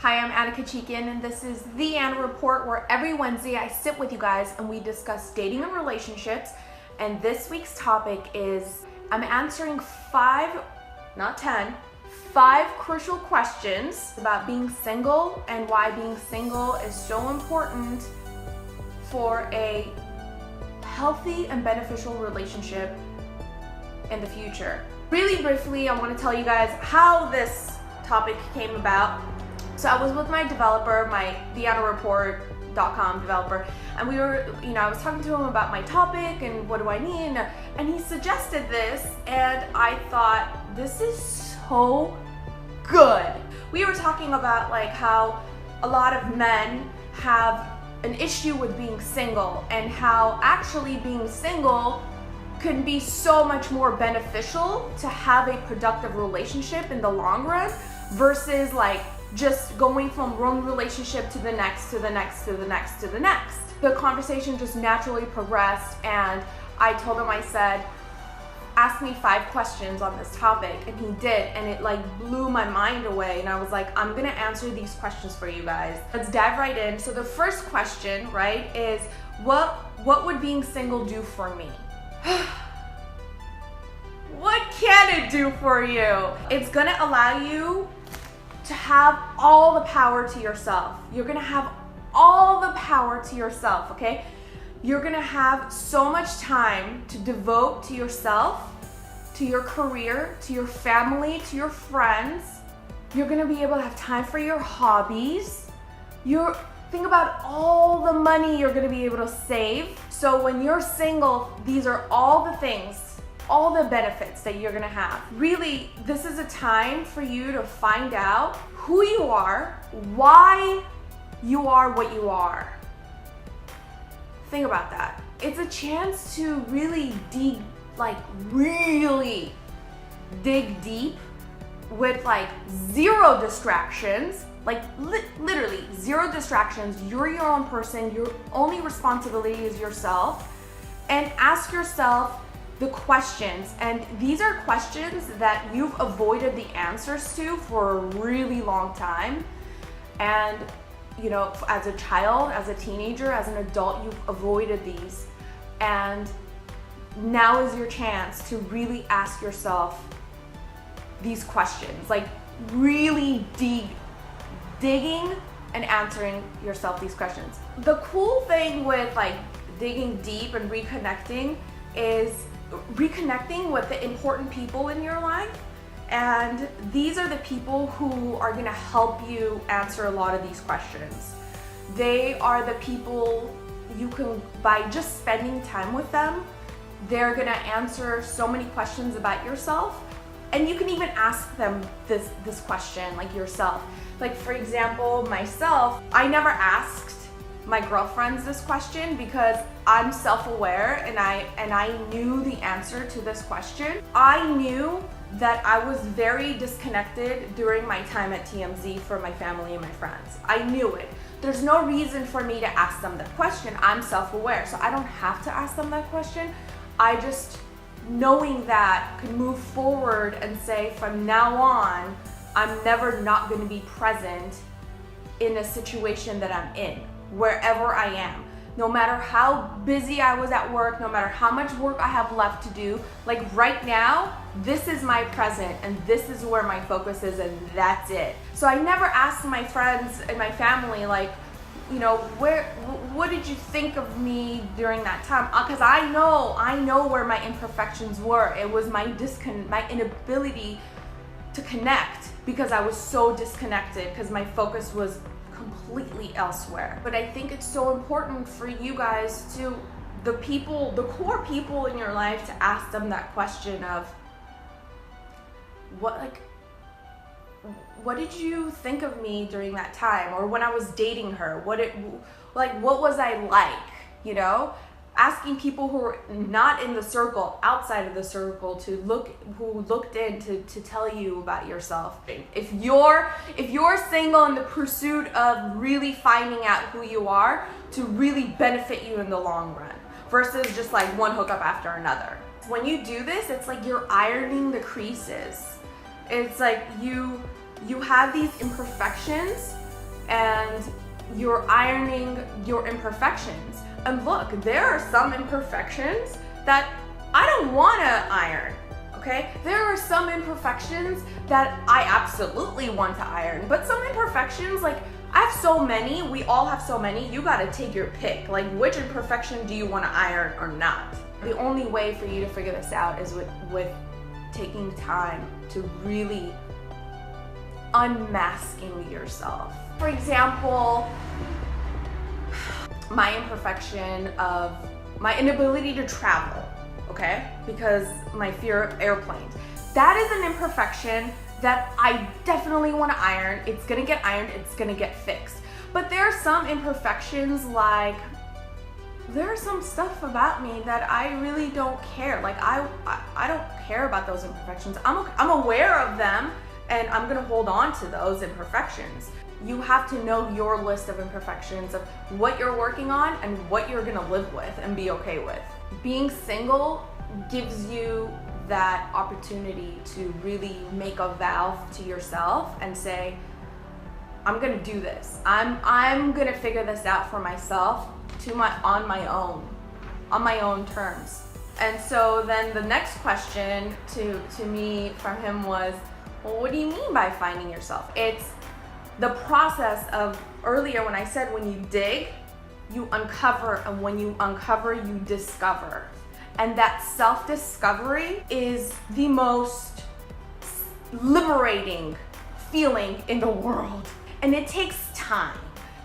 Hi, I'm Annika Cheekin, and this is The Anna Report, where every Wednesday I sit with you guys and we discuss dating and relationships. And this week's topic is I'm answering 5 crucial questions about being single and why being single is so important for a healthy and beneficial relationship in the future. Really briefly, I want to tell you guys how this topic came about. So I was with my developer, my theanareport.com developer, and I was talking to him about my topic and what do I need, and he suggested this, and I thought, this is so good. We were talking about like how a lot of men have an issue with being single, and how actually being single can be so much more beneficial to have a productive relationship in the long run versus like just going from one relationship to the next, to the next, to the next, to the next. The conversation just naturally progressed, and I told him, I said, ask me 5 questions on this topic, and he did, and it like blew my mind away, and I was like, I'm gonna answer these questions for you guys. Let's dive right in. So the first question, right, is what would being single do for me? What can it do for you? It's gonna allow you to have all the power to yourself. You're gonna have all the power to yourself, okay? You're gonna have so much time to devote to yourself, to your career, to your family, to your friends. You're gonna be able to have time for your hobbies. Think about all the money you're gonna be able to save. So when you're single, these are all the things, all the benefits that you're gonna have. Really, this is a time for you to find out who you are, why you are what you are. Think about that. It's a chance to really dig deep with like 0 distractions, like literally 0 distractions. You're your own person. Your only responsibility is yourself. And ask yourself the questions, and these are questions that you've avoided the answers to for a really long time. And you know, as a child, as a teenager, as an adult, you've avoided these, and now is your chance to really ask yourself these questions, like really digging and answering yourself these questions. The cool thing with like digging deep and reconnecting is reconnecting with the important people in your life, and these are the people who are going to help you answer a lot of these questions. They are the people you can, by just spending time with them, they're going to answer so many questions about yourself, and you can even ask them this question like yourself. Like for example, myself, I never asked my girlfriends this question because I'm self-aware, and I knew the answer to this question. I knew that I was very disconnected during my time at TMZ for my family and my friends. I knew it. There's no reason for me to ask them that question. I'm self-aware, so I don't have to ask them that question. I just, knowing that, could move forward and say, from now on, I'm never not going to be present in a situation that I'm in, wherever I am. No matter how busy I was at work, no matter how much work I have left to do, like right now, this is my present, and this is where my focus is, and that's it. So I never asked my friends and my family, like, you know, what did you think of me during that time? Because I know where my imperfections were. It was my inability to connect, because I was so disconnected, because my focus was completely elsewhere. But I think it's so important for you guys to, the core people in your life, to ask them that question of what did you think of me during that time, or when I was dating her, what was I like, you know? Asking people who are not in the circle, outside of the circle, who looked in to tell you about yourself. If you're single in the pursuit of really finding out who you are, to really benefit you in the long run, versus just like one hookup after another. When you do this, it's like you're ironing the creases. It's like you have these imperfections, and you're ironing your imperfections. And look, there are some imperfections that I don't want to iron, okay? There are some imperfections that I absolutely want to iron, but some imperfections, like, I have so many, we all have so many, you gotta take your pick. Like, which imperfection do you want to iron or not? The only way for you to figure this out is with taking time to really unmasking yourself. For example, my imperfection of my inability to travel, okay? Because my fear of airplanes. That is an imperfection that I definitely want to iron. It's gonna get ironed, it's gonna get fixed. But there are some imperfections, like there's some stuff about me that I really don't care. Like I don't care about those imperfections. I'm aware of them, and I'm gonna hold on to those imperfections. You have to know your list of imperfections, of what you're working on and what you're gonna live with and be okay with. Being single gives you that opportunity to really make a vow to yourself and say, I'm gonna do this. I'm gonna figure this out for myself on my own terms. And so then the next question to me from him was, well, what do you mean by finding yourself? It's the process of, earlier when I said when you dig, you uncover, and when you uncover, you discover. And that self-discovery is the most liberating feeling in the world. And it takes time.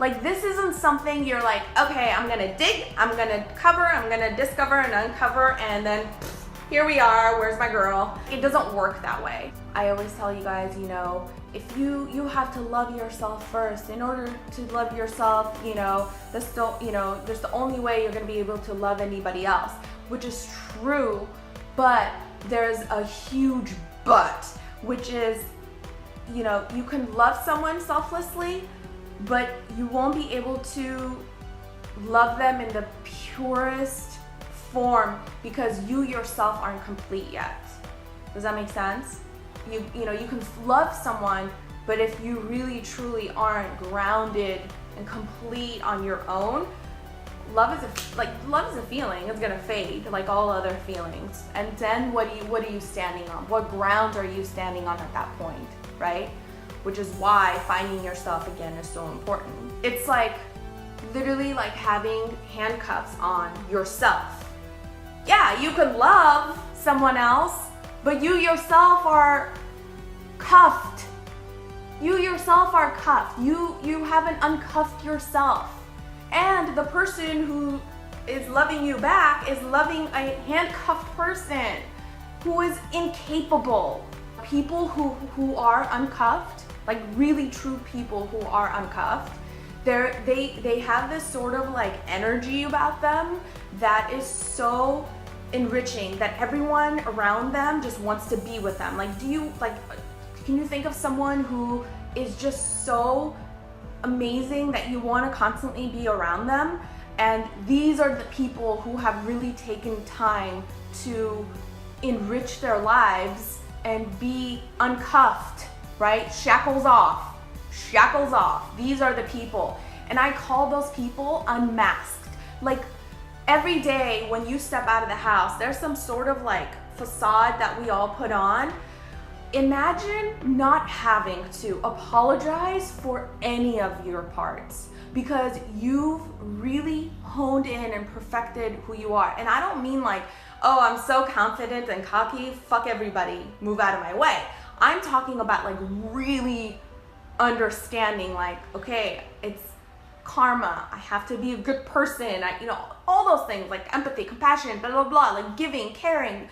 Like, this isn't something you're like, okay, I'm gonna dig, I'm gonna cover, I'm gonna discover and uncover, and then here we are, where's my girl? It doesn't work that way. I always tell you guys, if you have to love yourself first. In order to love yourself, that's the only way you're gonna be able to love anybody else, which is true, but there's a huge but, which is, you can love someone selflessly, but you won't be able to love them in the purest form because you yourself aren't complete yet. Does that make sense? You can love someone, but if you really truly aren't grounded and complete on your own, love is a feeling. It's gonna fade like all other feelings. And then what are you standing on? What ground are you standing on at that point, right? Which is why finding yourself again is so important. It's like literally like having handcuffs on yourself. Yeah, you can love someone else, but you yourself are cuffed. You yourself are cuffed. You haven't uncuffed yourself. And the person who is loving you back is loving a handcuffed person who is incapable. People who are uncuffed, like really true people who are uncuffed, they have this sort of like energy about them that is so enriching that everyone around them just wants to be with them. Can you think of someone who is just so amazing that you want to constantly be around them? And these are the people who have really taken time to enrich their lives and be uncuffed, right? Shackles off. These are the people. And I call those people unmasked. Like, every day when you step out of the house, there's some sort of like facade that we all put on. Imagine not having to apologize for any of your parts because you've really honed in and perfected who you are. And I don't mean like, oh, I'm so confident and cocky, fuck everybody, move out of my way. I'm talking about like really understanding, like, okay, it's karma, I have to be a good person, all those things, like empathy, compassion, blah, blah, blah, like giving, caring,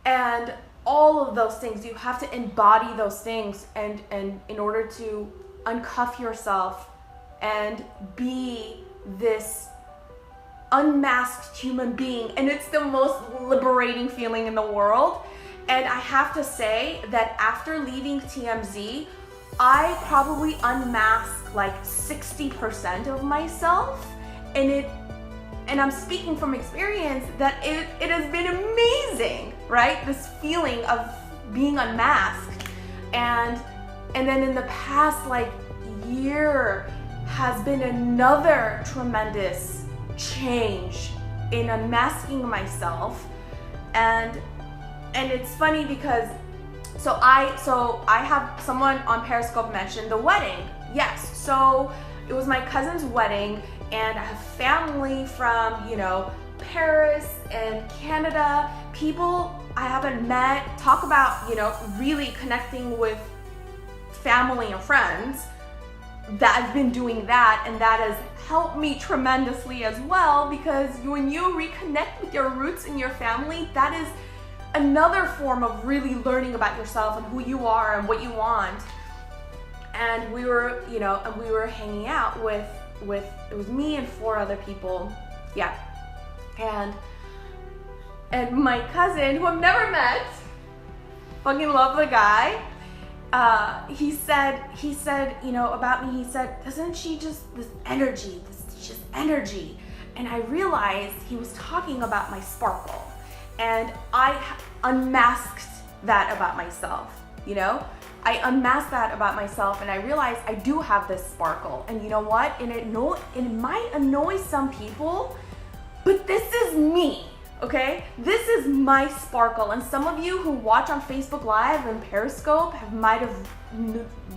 and all of those things. You have to embody those things and in order to uncuff yourself and be this unmasked human being. And it's the most liberating feeling in the world. And I have to say that after leaving TMZ, I probably unmasked like 60% of myself, and I'm speaking from experience that it has been amazing, right? This feeling of being unmasked. And then in the past like year has been another tremendous change in unmasking myself. And it's funny because so I have someone on Periscope mentioned the wedding. Yes, so it was my cousin's wedding, and I have family from, you know, Paris and Canada, people I haven't met, talk about, you know, really connecting with family and friends. That I've been doing that, and that has helped me tremendously as well, because when you reconnect with your roots and your family, that is another form of really learning about yourself and who you are and what you want. And we were, you know, and we were hanging out with it was me and 4 other people. Yeah. And my cousin, who I've never met, fucking love the guy. He said, you know, about me, he said, doesn't she just, this just energy. And I realized he was talking about my sparkle. And I unmasked that about myself, you know? I unmasked that about myself, and I realized I do have this sparkle. And you know what? And it might annoy some people, but this is me, okay? This is my sparkle. And some of you who watch on Facebook Live and Periscope might have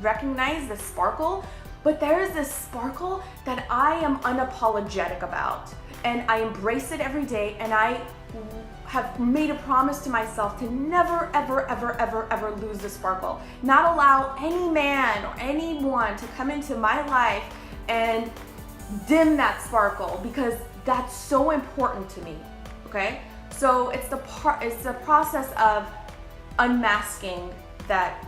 recognized this sparkle, but there is this sparkle that I am unapologetic about. And I embrace it every day, and I have made a promise to myself to never, ever, ever, ever, ever lose the sparkle. Not allow any man or anyone to come into my life and dim that sparkle, because that's so important to me, okay? So it's the process of unmasking that,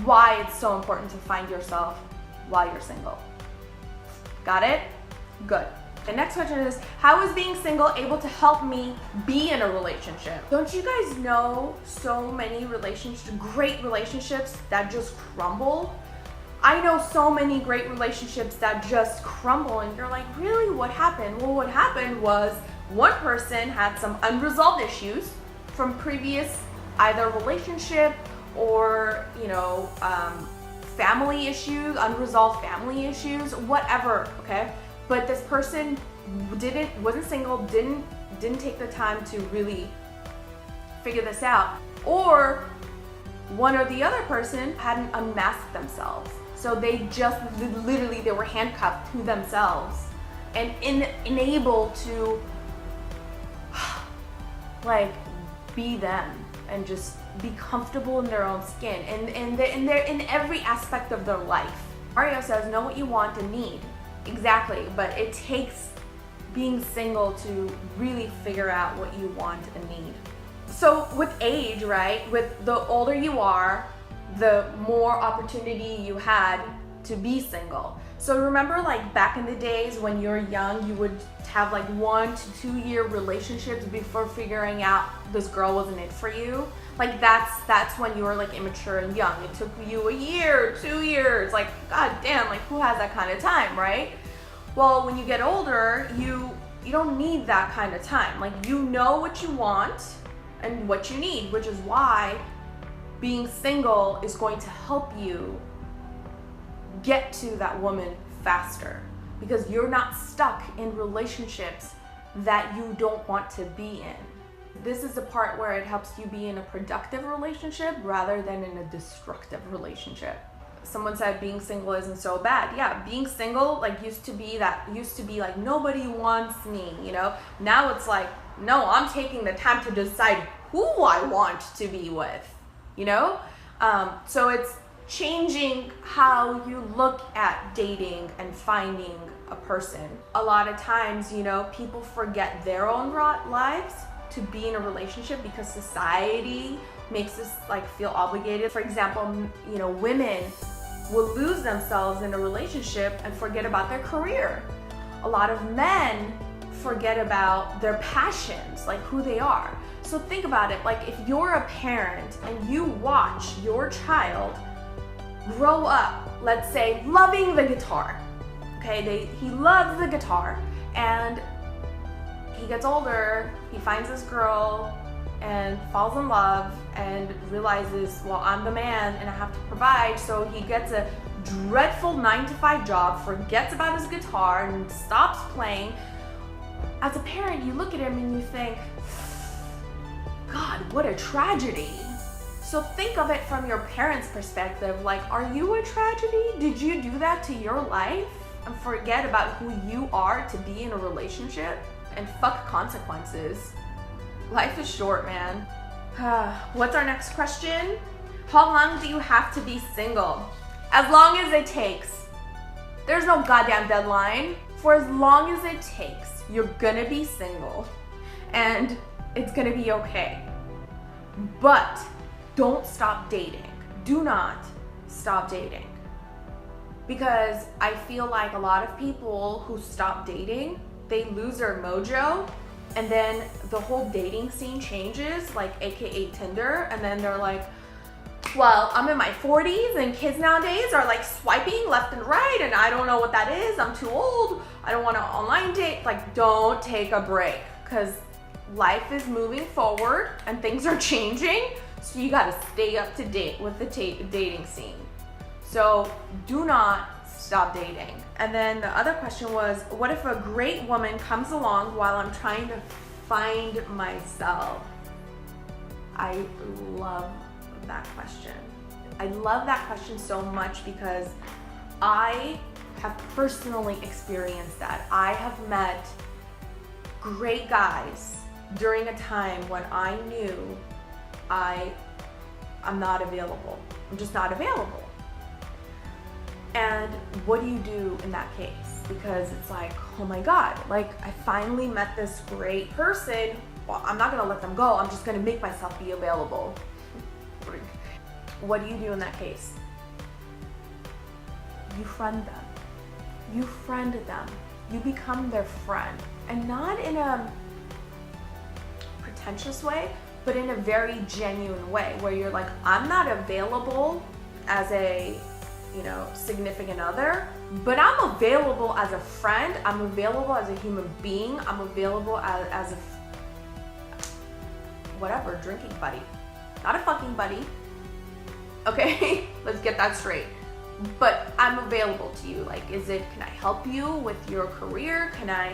why it's so important to find yourself while you're single. Got it? Good. The next question is, how is being single able to help me be in a relationship? Don't you guys know so many great relationships that just crumble? I know so many great relationships that just crumble, and you're like, really, what happened? Well, what happened was one person had some unresolved issues from previous either relationship or, you know, family issues, unresolved family issues, whatever, okay? But this person wasn't single, didn't take the time to really figure this out. Or one or the other person hadn't unmasked themselves. So they just literally, they were handcuffed to themselves and unable to like be them and just be comfortable in their own skin and in every aspect of their life. Mario says, know what you want and need. Exactly, but it takes being single to really figure out what you want and need. So with age, right, with the older you are, the more opportunity you had to be single. So remember, like back in the days when you were young, you would have like 1 to 2 year relationships before figuring out this girl wasn't it for you. Like that's when you were like immature and young. It took you a year, 2 years, like god damn, like who has that kind of time, right? Well, when you get older, you don't need that kind of time. Like you know what you want and what you need, which is why being single is going to help you get to that woman faster, because you're not stuck in relationships that you don't want to be in. This is the part where it helps you be in a productive relationship rather than in a destructive relationship. Someone said being single isn't so bad. Yeah, being single used to be like nobody wants me, you know? Now it's like, no, I'm taking the time to decide who I want to be with, you know? So it's changing how you look at dating and finding a person. A lot of times, you know, people forget their own lives to be in a relationship because society makes us like feel obligated. For example, you know, women will lose themselves in a relationship and forget about their career. A lot of men forget about their passions, like who they are. So think about it, like if you're a parent and you watch your child grow up, let's say, loving the guitar, okay, he loves the guitar, and he gets older, he finds this girl, and falls in love and realizes, well, I'm the man and I have to provide. So he gets a dreadful 9-to-5 job, forgets about his guitar and stops playing. As a parent, you look at him and you think, God, what a tragedy. So think of it from your parents' perspective. Like, are you a tragedy? Did you do that to your life and forget about who you are to be in a relationship? And fuck consequences. Life is short, man. What's our next question? How long do you have to be single? As long as it takes. There's no goddamn deadline. For as long as it takes, you're gonna be single. And it's gonna be okay. But don't stop dating. Do not stop dating. Because I feel like a lot of people who stop dating, they lose their mojo, and then the whole dating scene changes, like AKA Tinder, and then they're like, well, I'm in my 40s and kids nowadays are like swiping left and right and I don't know what that is. I'm too old. I don't want to online date. Like, don't take a break, because life is moving forward and things are changing. So you got to stay up to date with the dating scene. So do not stop dating. And then the other question was, what if a great woman comes along while I'm trying to find myself? I love that question. I love that question so much because I have personally experienced that. I have met great guys during a time when I knew I'm not available. I'm just not available. And what do you do in that case? Because it's like, oh my God, like I finally met this great person. Well, I'm not gonna let them go. I'm just gonna make myself be available. What do you do in that case? You friend them. You friend them. You become their friend. And not in a pretentious way, but in a very genuine way where you're like, I'm not available as a, significant other, but I'm available as a friend. I'm available as a human being. I'm available as a whatever, drinking buddy. Not a fucking buddy. Okay, let's get that straight. But I'm available to you. Like, can I help you with your career? Can I,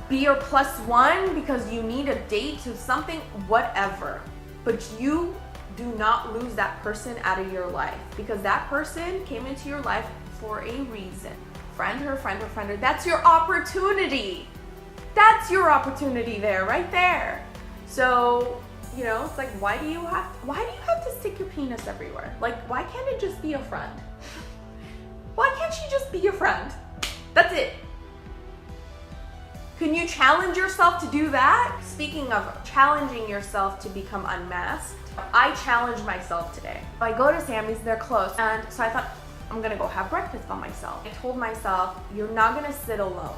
be your plus one because you need a date to something, whatever. But you do not lose that person out of your life, because that person came into your life for a reason. Friend her, friend her, friend her. That's your opportunity. That's your opportunity there, right there. So, it's like, why do you have to stick your penis everywhere? Like, why can't it just be a friend? Why can't she just be your friend? That's it. Can you challenge yourself to do that? Speaking of challenging yourself to become unmasked, I challenged myself today. I go to Sammy's, they're closed, and so I thought, I'm gonna go have breakfast by myself. I told myself, you're not gonna sit alone.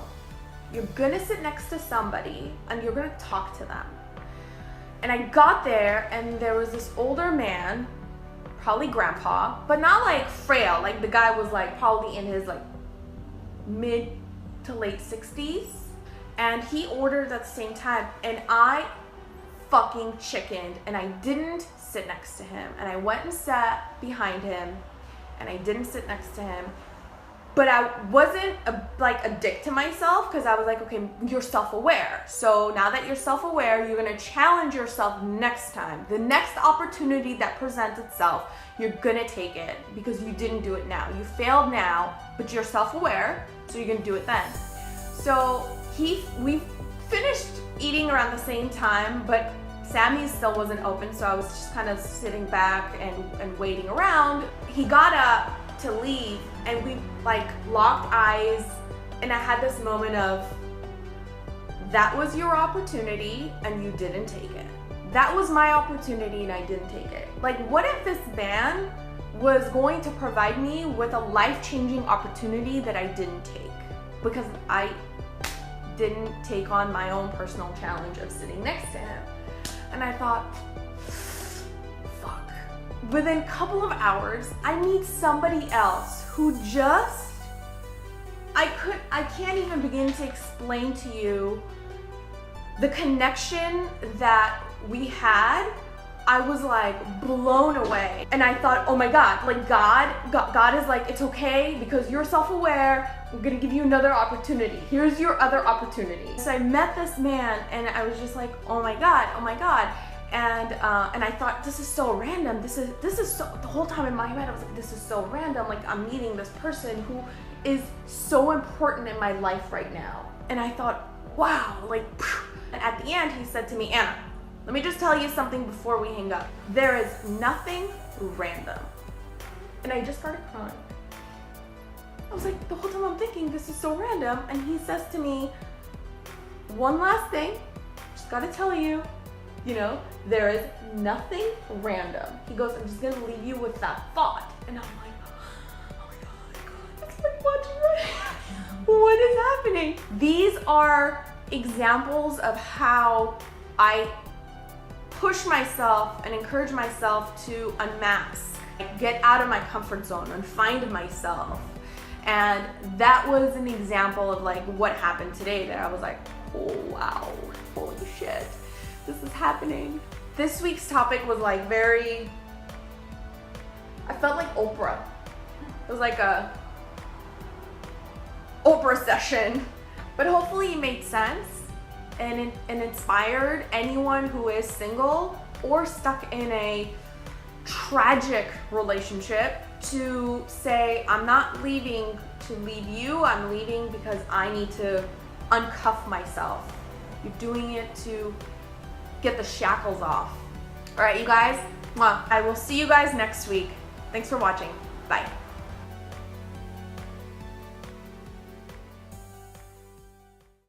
You're gonna sit next to somebody and you're gonna talk to them. And I got there and there was this older man, probably grandpa, but not like frail. Like the guy was like probably in his like mid to late 60s. And he ordered at the same time and I fucking chickened and I didn't sit next to him. And I went and sat behind him and I didn't sit next to him. But I wasn't a dick to myself, because I was like, okay, you're self-aware. So now that you're self-aware, you're gonna challenge yourself next time. The next opportunity that presents itself, you're gonna take it, because you didn't do it now. You failed now, but you're self-aware, so you're gonna do it then. So we finished eating around the same time, but Sammy's still wasn't open, so I was just kind of sitting back and waiting around. He got up to leave and we like locked eyes, and I had this moment of, that was your opportunity and you didn't take it. That was my opportunity and I didn't take it. Like, what if this man was going to provide me with a life-changing opportunity that I didn't take because I didn't take on my own personal challenge of sitting next to him? And I thought, within a couple of hours, I meet somebody else who just, I can't even begin to explain to you The connection that we had, I was like blown away. And I thought, oh my God, like God is like, it's okay because you're self-aware. I'm gonna give you another opportunity. Here's your other opportunity. So I met this man and I was just like, oh my God, oh my God. And I thought, this is so random. This is so, the whole time in my head, I was like, this is so random. Like I'm meeting this person who is so important in my life right now. And I thought, wow, like, and at the end he said to me, Anna, let me just tell you something before we hang up. There is nothing random. And I just started crying. I was like, the whole time I'm thinking, this is so random. And he says to me, one last thing, just gotta tell you, you know, there is nothing random. He goes, I'm just gonna leave you with that thought. And I'm like, oh my God, it's like watching what is happening? These are examples of how I push myself and encourage myself to unmask, get out of my comfort zone and find myself. And that was an example of like what happened today that I was like, oh wow, holy shit, this is happening. This week's topic was like I felt like Oprah. It was like a Oprah session, but hopefully it made sense and inspired anyone who is single or stuck in a tragic relationship to say, I'm not leaving to leave you, I'm leaving because I need to uncuff myself. You're doing it to get the shackles off. All right, you guys, I will see you guys next week. Thanks for watching. Bye.